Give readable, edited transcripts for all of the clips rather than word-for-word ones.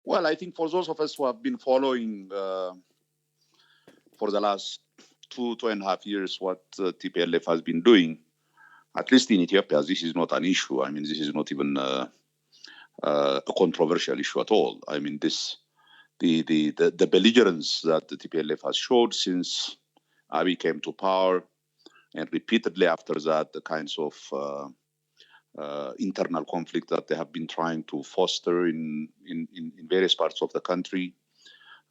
Well, I think for those of us who have been following for the last 2.5 years what TPLF has been doing, at least in Ethiopia, this is not an issue. I mean, this is not even a controversial issue at all. I mean, the belligerence that the TPLF has showed since Abiy came to power, and repeatedly after that, the kinds of internal conflict that they have been trying to foster in various parts of the country,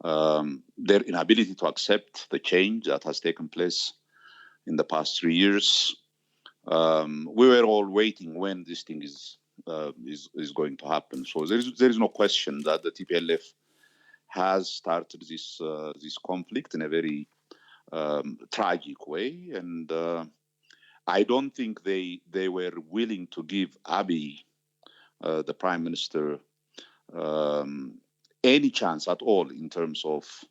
their inability to accept the change that has taken place in the past 3 years. We were all waiting when this thing is going to happen. So there is no question that the TPLF has started this conflict in a very tragic way, and I don't think they were willing to give Abiy, the Prime Minister, any chance at all in terms of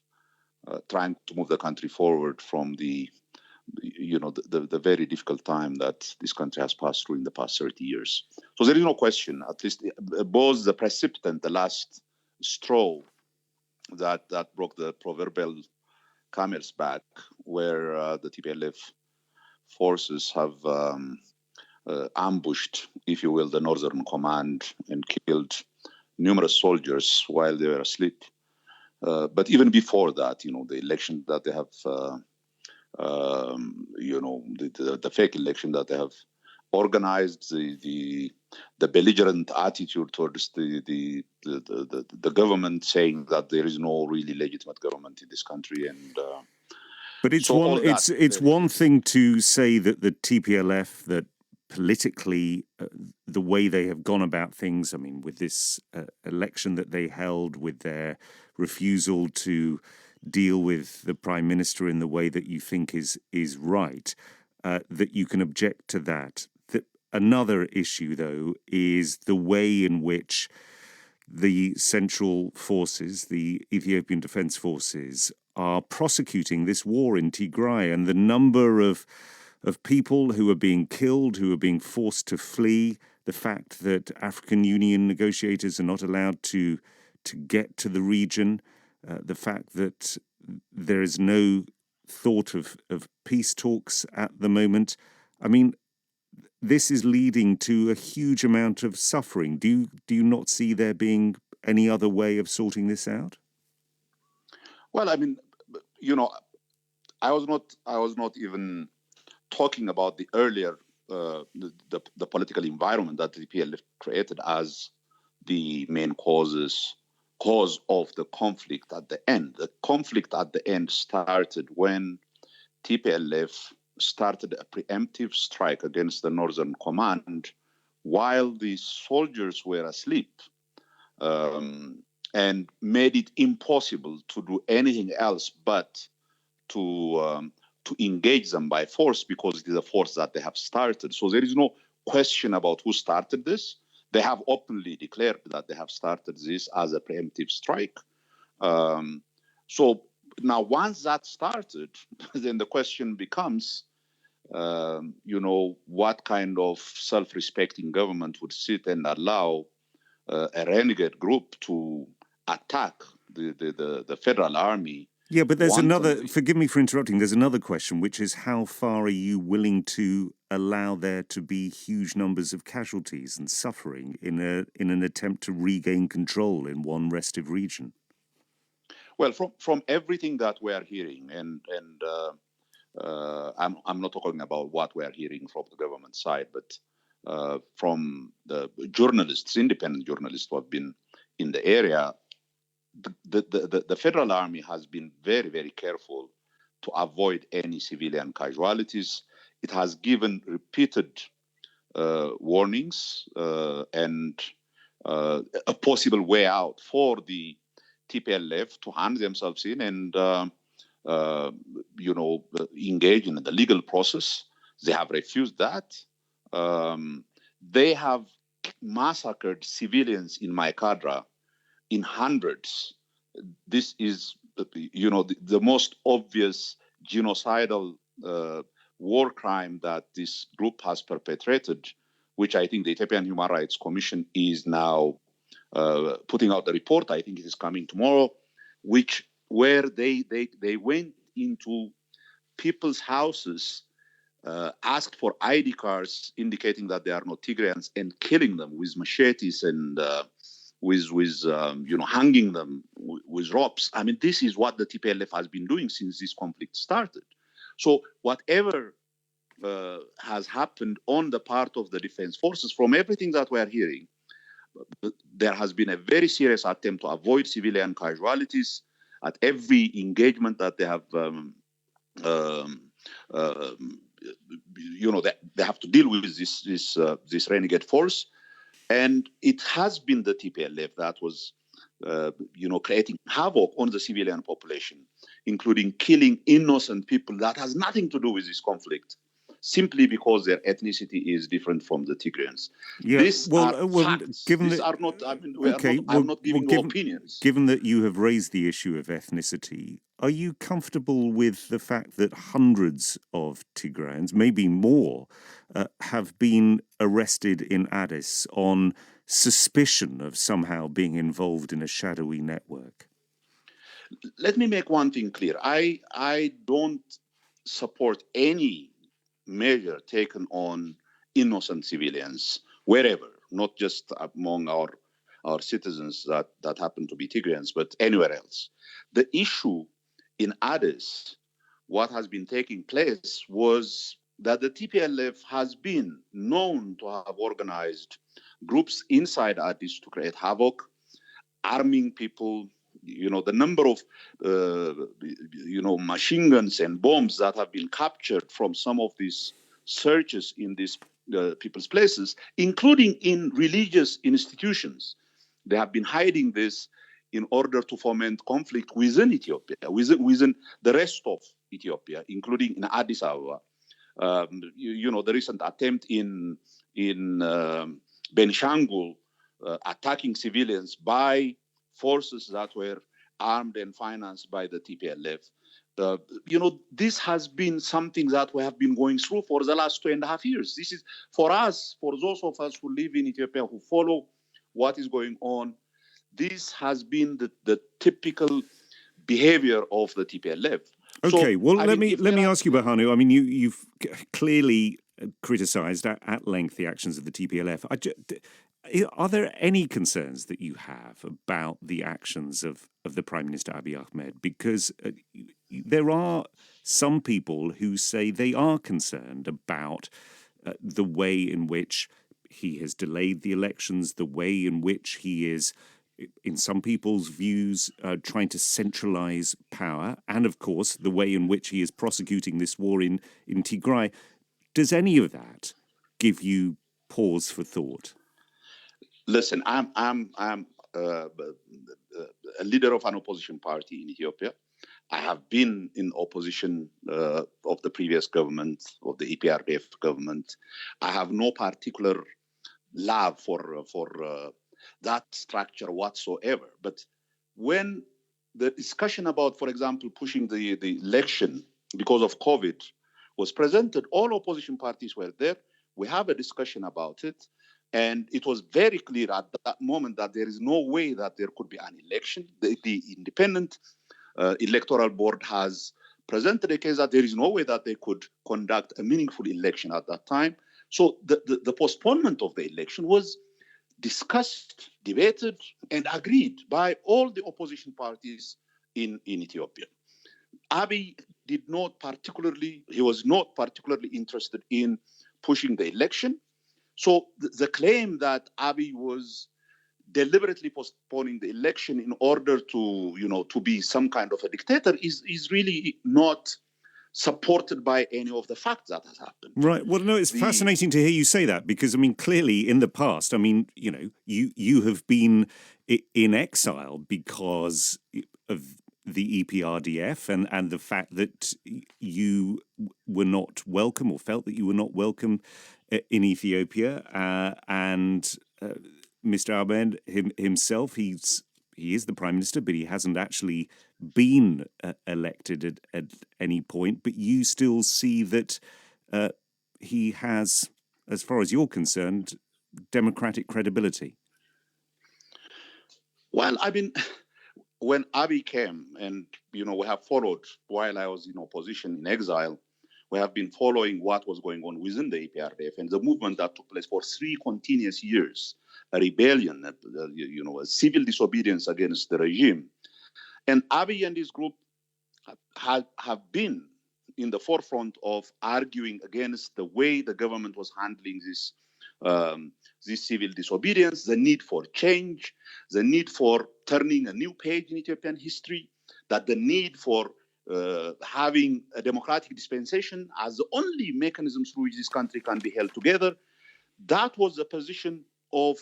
trying to move the country forward from the very difficult time that this country has passed through in the past 30 years. So there is no question, at least both the precipitant, the last straw that broke the proverbial camel's back, where the TPLF forces have ambushed, if you will, the Northern Command and killed numerous soldiers while they were asleep. But even before that, the election that they have, the fake election that they have organized, the belligerent attitude towards the government, saying that there is no really legitimate government in this country, and but it's one thing to say that the TPLF, that politically, the way they have gone about things, I mean, with this election that they held, with their refusal to deal with the Prime Minister in the way that you think is right, that you can object to that. Another issue, though, is the way in which the central forces, the Ethiopian Defense Forces, are prosecuting this war in Tigray, and the number of people who are being killed, who are being forced to flee, the fact that African Union negotiators are not allowed to get to the region, the fact that there is no thought of peace talks at the moment. I mean, this is leading to a huge amount of suffering. Do you not see there being any other way of sorting this out? Well, I mean, I was not even talking about the earlier the political environment that the TPLF created as the main cause of the conflict at the end. The conflict at the end started when TPLF started a preemptive strike against the Northern Command while the soldiers were asleep, and made it impossible to do anything else but to engage them by force, because it is a force that they have started. So there is no question about who started this. They have openly declared that they have started this as a preemptive strike. So now, once that started, then the question becomes, what kind of self-respecting government would sit and allow a renegade group to attack the federal army? Yeah, but there's forgive me for interrupting, there's another question, which is how far are you willing to allow there to be huge numbers of casualties and suffering in an attempt to regain control in one restive region? Well, from everything that we are hearing, and I'm not talking about what we are hearing from the government side, but from the journalists, independent journalists who have been in the area, the federal army has been very, very careful to avoid any civilian casualties. It has given repeated warnings and a possible way out for the TPLF to hand themselves in and engage in the legal process. They have refused that. They have massacred civilians in Maikadra in hundreds. This is, the most obvious genocidal war crime that this group has perpetrated, which I think the Ethiopian Human Rights Commission is now putting out the report. I think it is coming tomorrow, where they went into people's houses, asked for ID cards indicating that they are not Tigrayans, and killing them with machetes and hanging them with ropes. I mean, this is what the TPLF has been doing since this conflict started. So whatever has happened on the part of the defense forces, from everything that we are hearing, there has been a very serious attempt to avoid civilian casualties at every engagement that they have. They have to deal with this renegade force, and it has been the TPLF that was, creating havoc on the civilian population, including killing innocent people that has nothing to do with this conflict, simply because their ethnicity is different from the Tigrayans. Yeah, These are facts. These are not. I'm not giving you opinions. Given that you have raised the issue of ethnicity, are you comfortable with the fact that hundreds of Tigrayans, maybe more, have been arrested in Addis on suspicion of somehow being involved in a shadowy network? Let me make one thing clear. I don't support any measure taken on innocent civilians wherever, not just among our citizens that happen to be Tigrayans, but anywhere else. The issue in Addis, what has been taking place was that the TPLF has been known to have organized groups inside Addis to create havoc, arming people. The number of machine guns and bombs that have been captured from some of these searches in these people's places, including in religious institutions. They have been hiding this in order to foment conflict within Ethiopia, within the rest of Ethiopia, including in Addis Ababa. The recent attempt in Benishangul, attacking civilians by forces that were armed and financed by the TPLF. This has been something that we have been going through for the last 2.5 years. This is, for us, for those of us who live in Ethiopia, who follow what is going on, this has been the typical behavior of the TPLF. Okay, let me ask you, Berhanu. I mean, you've clearly criticised at length the actions of the TPLF. Are there any concerns that you have about the actions of the Prime Minister Abiy Ahmed? Because there are some people who say they are concerned about the way in which he has delayed the elections, the way in which he is, in some people's views, trying to centralize power, and of course the way in which he is prosecuting this war in Tigray. Does any of that give you pause for thought? Listen, I'm a leader of an opposition party in Ethiopia. I have been in opposition of the previous government, of the EPRDF government. I have no particular love for that structure whatsoever. But when the discussion about, for example, pushing the election because of COVID was presented, all opposition parties were there. We have a discussion about it. And it was very clear at that moment that there is no way that there could be an election. The independent electoral board has presented a case that there is no way that they could conduct a meaningful election at that time. So the postponement of the election was discussed, debated, and agreed by all the opposition parties in Ethiopia. Abiy was not particularly interested in pushing the election. So the claim that Abiy was deliberately postponing the election in order to be some kind of a dictator is really not supported by any of the facts that has happened. Right. Well, no, it's fascinating to hear you say that because, I mean, clearly in the past, I mean, you have been in exile because of the EPRDF and the fact that you were not welcome or felt that you were not welcome in Ethiopia, and Mr. Ahmed himself, he is the Prime Minister, but he hasn't actually been elected at any point. But you still see that he has, as far as you're concerned, democratic credibility. Well, I mean, when Abiy came, and we have followed while I was in opposition in exile, we have been following what was going on within the EPRDF and the movement that took place for 3 continuous years, a rebellion, a civil disobedience against the regime. And Abiy and his group have been in the forefront of arguing against the way the government was handling this civil disobedience, the need for change, the need for turning a new page in Ethiopian history, that the need for having a democratic dispensation as the only mechanism through which this country can be held together. That was the position of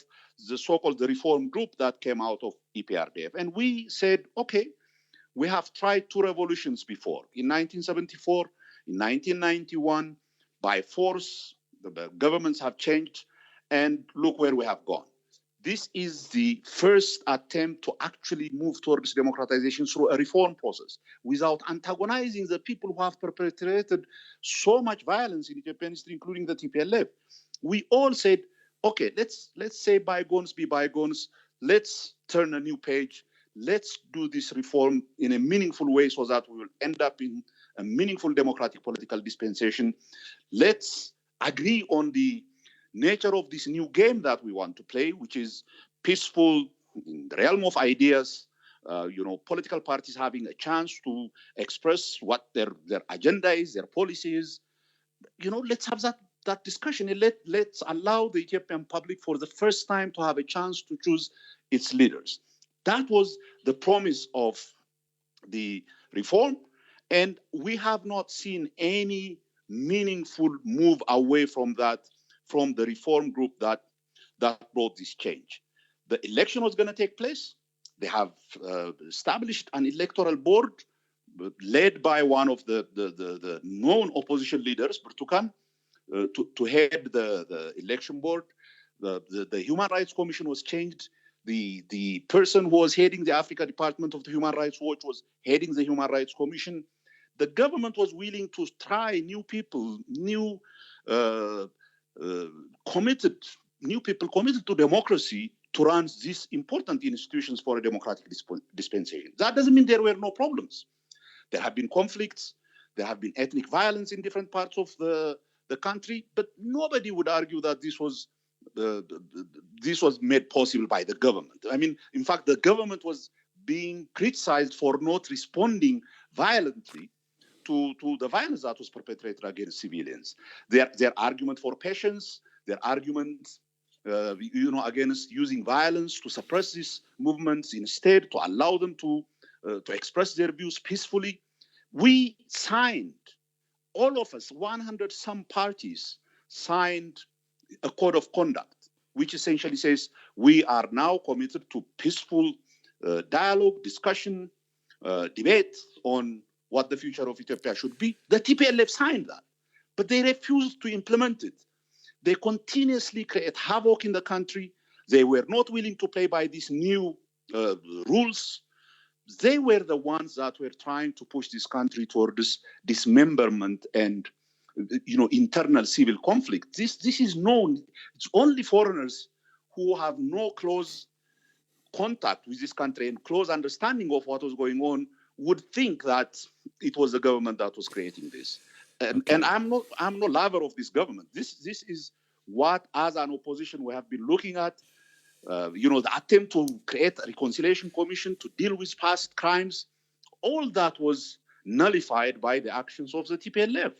the so-called the reform group that came out of EPRDF. And we said, okay, we have tried 2 revolutions before. In 1974, in 1991, by force, the governments have changed, and look where we have gone. This is the first attempt to actually move towards democratization through a reform process without antagonizing the people who have perpetrated so much violence in Ethiopian history, including the TPLF. We all said, okay, let's say bygones be bygones. Let's turn a new page. Let's do this reform in a meaningful way so that we will end up in a meaningful democratic political dispensation. Let's agree on the nature of this new game that we want to play, which is peaceful in the realm of ideas, political parties having a chance to express what their agenda is, their policy is. Let's have that discussion, and let's allow the Ethiopian public for the first time to have a chance to choose its leaders. That was the promise of the reform, and we have not seen any meaningful move away from that, from the reform group that brought this change. The election was going to take place. They have established an electoral board led by one of the known opposition leaders, Burtukan, to head the election board. The Human Rights Commission was changed. The person who was heading the Africa Department of the Human Rights Watch was heading the Human Rights Commission. The government was willing to try new people, new people committed to democracy to run these important institutions for a democratic dispensation. That doesn't mean there were no problems. There have been conflicts. There have been ethnic violence in different parts of the country, but nobody would argue that this was made possible by the government. I mean, in fact, the government was being criticized for not responding violently to the violence that was perpetrated against civilians. Their argument for patience, their argument, against using violence to suppress these movements, instead to allow them to express their views peacefully. We signed, all of us, 100 some parties signed a code of conduct, which essentially says we are now committed to peaceful dialogue, discussion, debate on what the future of Ethiopia should be. The TPLF signed that, but they refused to implement it. They continuously create havoc in the country. They were not willing to play by these new rules. They were the ones that were trying to push this country toward this dismemberment and internal civil conflict. This is known. It's only foreigners who have no close contact with this country and close understanding of what was going on would think that it was the government that was creating this. And I'm no lover of this government. This is what, as an opposition, we have been looking at. The attempt to create a reconciliation commission to deal with past crimes, all that was nullified by the actions of the TPLF.